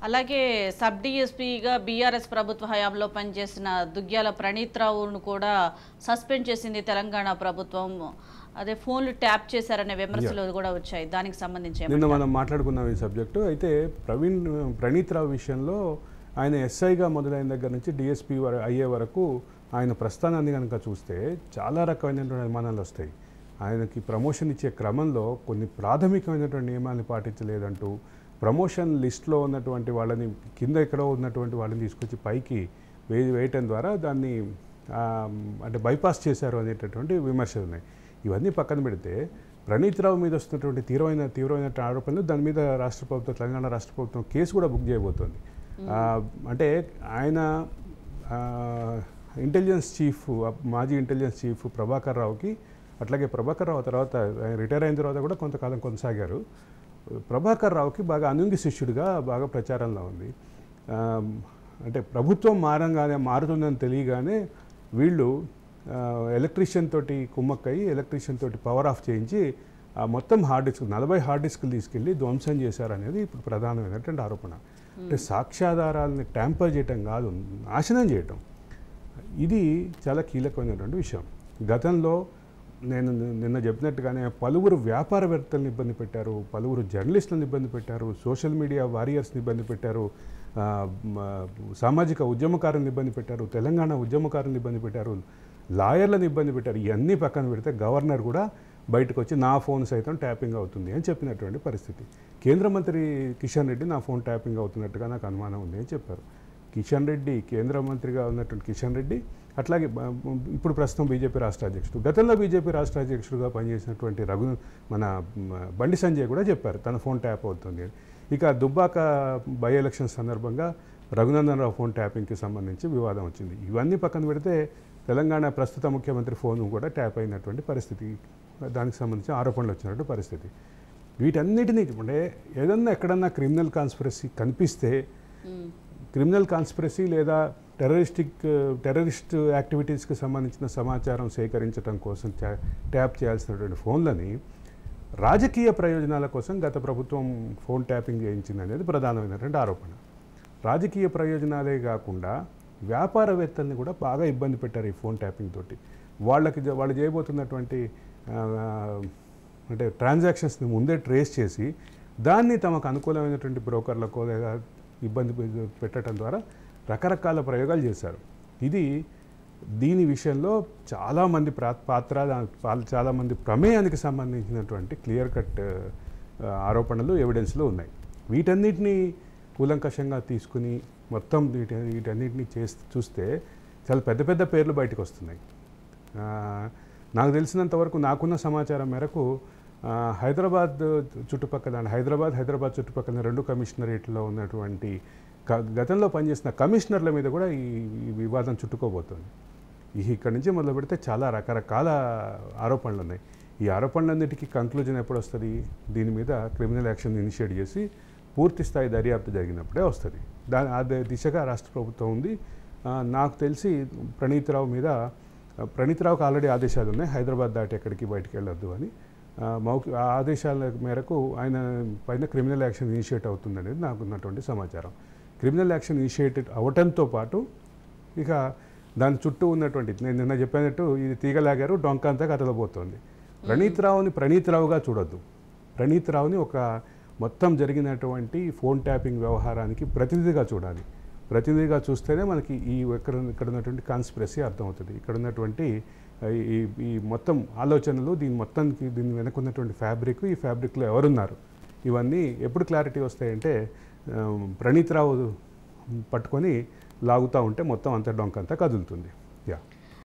అలాగే sub డిఎస్పీగా BRS ప్రభుత్వ హయాంలో పనిచేసిన దుగ్గ్యాల ప్రణీత్ రావును కూడా సస్పెండ్ చేసింది తెలంగాణ ప్రభుత్వం. అదే ఫోన్లు ట్యాప్ చేశారనే విమర్శలు కూడా వచ్చాయి. దానికి సంబంధించి నిన్న మనం మాట్లాడుకున్నాం ఈ సబ్జెక్టు. అయితే ప్రణీత్ రావు విషయంలో ఆయన ఎస్ఐగా మొదలైన దగ్గర నుంచి డిఎస్పీ అయ్యే వరకు ఆయన ప్రస్థానాన్ని కనుక చూస్తే చాలా రకమైనటువంటి అనుమానాలు వస్తాయి. ఆయనకి ప్రమోషన్ ఇచ్చే క్రమంలో కొన్ని ప్రాథమికమైనటువంటి నియమాన్ని పాటించలేదంటూ ప్రమోషన్ లిస్ట్లో ఉన్నటువంటి వాళ్ళని కింద ఎక్కడో ఉన్నటువంటి వాళ్ళని తీసుకొచ్చి పైకి వేయటం ద్వారా దాన్ని అంటే బైపాస్ చేశారు అనేటటువంటి విమర్శలు ఉన్నాయి. ఇవన్నీ పక్కన పెడితే ప్రణీత్ రావు మీద వస్తున్నటువంటి తీవ్రమైన ఆరోపణలు, దాని మీద తెలంగాణ రాష్ట్ర ప్రభుత్వం కేసు కూడా బుక్ చేయబోతోంది. అంటే ఆయన ఇంటెలిజెన్స్ చీఫ్, మాజీ ఇంటెలిజెన్స్ చీఫ్ ప్రభాకర్ రావుకి, అట్లాగే ప్రభాకర్ రావు తర్వాత రిటైర్ అయిన తర్వాత కూడా కొంతకాలం కొనసాగారు. ప్రభాకర్ రావుకి బాగా అనుంగి శిష్యుడిగా బాగా ప్రచారంలో ఉంది. అంటే ప్రభుత్వం మారుతుందని తెలియగానే వీళ్ళు ఎలక్ట్రీషియన్ తోటి కుమ్మక్కయి ఎలక్ట్రీషియన్ తోటి పవర్ ఆఫ్ చేయించి మొత్తం హార్డ్ డిస్క్ 40 హార్డ్ డిస్కులు తీసుకెళ్ళి ధ్వంసం చేశారనేది ఇప్పుడు ప్రధానమైనటువంటి ఆరోపణ. అంటే సాక్ష్యాధారాలని ట్యాంపర్ చేయటం కాదు, నాశనం చేయటం. ఇది చాలా కీలకమైనటువంటి విషయం. గతంలో నేను నిన్న చెప్పినట్టుగానే పలువురు వ్యాపారవేత్తలను ఇబ్బంది పెట్టారు, పలువురు జర్నలిస్టులను ఇబ్బంది పెట్టారు, సోషల్ మీడియా వారియర్స్ని ఇబ్బంది పెట్టారు, సామాజిక ఉద్యమకారులను ఇబ్బంది పెట్టారు, తెలంగాణ ఉద్యమకారులను ఇబ్బంది పెట్టారు, లాయర్లను ఇబ్బంది పెట్టారు. ఇవన్నీ పక్కన పెడితే గవర్నర్ కూడా బయటకు వచ్చి నా ఫోన్ సైతం ట్యాపింగ్ అవుతుంది అని చెప్పినటువంటి పరిస్థితి. కేంద్ర మంత్రి కిషన్ రెడ్డి నా ఫోన్ ట్యాపింగ్ అవుతున్నట్టుగా నాకు అనుమానం ఉంది అని చెప్పారు. కిషన్ రెడ్డి, కేంద్ర మంత్రిగా ఉన్నటువంటి కిషన్ రెడ్డి, అట్లాగే ఇప్పుడు ప్రస్తుతం బీజేపీ రాష్ట్ర అధ్యక్షుడు, గతంలో బీజేపీ రాష్ట్ర అధ్యక్షుడుగా పనిచేసినటువంటి మన బండి సంజయ్ కూడా చెప్పారు తన ఫోన్ ట్యాప్ అవుతుంది అని. ఇక దుబ్బాక బై ఎలక్షన్ సందర్భంగా రఘునందన్ రావు ఫోన్ ట్యాపింగ్కి సంబంధించి వివాదం వచ్చింది. ఇవన్నీ పక్కన పెడితే తెలంగాణ ప్రస్తుత ముఖ్యమంత్రి ఫోన్ కూడా ట్యాప్ అయినటువంటి పరిస్థితి, దానికి సంబంధించి ఆరోపణలు వచ్చినటువంటి పరిస్థితి. వీటన్నిటినీ అంటే ఏదన్నా ఎక్కడన్నా క్రిమినల్ కాన్స్పిరసీ కనిపిస్తే, క్రిమినల్ కాన్స్పిరసీ లేదా టెర్రరిస్ట్ యాక్టివిటీస్కి సంబంధించిన సమాచారం సేకరించడం కోసం ట్యాప్ చేయాల్సినటువంటి ఫోన్లని రాజకీయ ప్రయోజనాల కోసం గత ప్రభుత్వం ఫోన్ ట్యాపింగ్ చేయించింది అనేది ప్రధానమైనటువంటి ఆరోపణ. రాజకీయ ప్రయోజనాలే కాకుండా వ్యాపారవేత్తల్ని కూడా బాగా ఇబ్బంది పెట్టారు ఈ ఫోన్ ట్యాపింగ్ తోటి. వాళ్ళు చేయబోతున్నటువంటి అంటే ట్రాన్సాక్షన్స్ని ముందే ట్రేస్ చేసి దాన్ని తమకు అనుకూలమైనటువంటి బ్రోకర్లకో లేదా ఇబ్బంది పెట్టడం ద్వారా రకరకాల ప్రయోగాలు చేశారు. దీని విషయంలో చాలామంది పాత్ర, చాలామంది ప్రమేయానికి సంబంధించినటువంటి క్లియర్ కట్ ఆరోపణలు ఎవిడెన్స్లో ఉన్నాయి. వీటన్నిటినీ కూలంకషంగా తీసుకుని మొత్తం వీటన్నిటినీ చూస్తే చాలా పెద్ద పెద్ద పేర్లు బయటకు వస్తున్నాయి. నాకు తెలిసినంతవరకు, నాకున్న సమాచారం మేరకు హైదరాబాద్ చుట్టుపక్కల 2 కమిషనరేట్లో ఉన్నటువంటి గతంలో పనిచేసిన కమిషనర్ల మీద కూడా ఈ వివాదం చుట్టుకోబోతోంది. ఇక్కడి నుంచి మొదలు పెడితే చాలా రకరకాల ఆరోపణలు ఉన్నాయి. ఈ ఆరోపణలన్నిటికీ కంక్లూజన్ ఎప్పుడు వస్తుంది? దీని మీద క్రిమినల్ యాక్షన్ ఇనిషియేట్ చేసి పూర్తి స్థాయి దర్యాప్తు జరిగినప్పుడే వస్తుంది. అదే దిశగా రాష్ట్ర ప్రభుత్వం ఉంది. నాకు తెలిసి ప్రణీత్ రావుకి ఆల్రెడీ ఆదేశాలు ఉన్నాయి, హైదరాబాద్ దాటి ఎక్కడికి బయటికి వెళ్ళొద్దు అని. ఆదేశాల మేరకు ఆయన పైన క్రిమినల్ యాక్షన్ ఇనిషియేట్ అవుతుందనేది నాకు ఉన్నటువంటి సమాచారం. క్రిమినల్ యాక్షన్ ఇనిషియేట్ అవటంతో పాటు ఇక దాని చుట్టూ ఉన్నటువంటి, నేను నిన్న చెప్పినట్టు ఇది తీగలాగారు, డొంక అంతా కదలబోతోంది. ప్రణీత్ రావుగా చూడొద్దు. ప్రణీత్ రావుని ఒక మొత్తం జరిగినటువంటి ఫోన్ ట్యాపింగ్ వ్యవహారానికి ప్రతినిధిగా చూడాలి. ప్రతినిధిగా చూస్తేనే మనకి ఇక్కడ ఉన్నటువంటి కాన్స్పిరసీ అర్థమవుతుంది. ఇక్కడ ఉన్నటువంటి ఈ మొత్తం ఆలోచనలు, దీని వెనుకున్నటువంటి ఫ్యాబ్రిక్, ఈ ఫ్యాబ్రిక్లో ఎవరున్నారు, ఇవన్నీ ఎప్పుడు క్లారిటీ వస్తాయంటే ప్రణీత్ రావు పట్టుకొని లాగుతూ ఉంటే మొత్తం అంతా డొంకంతా కదులుతుంది.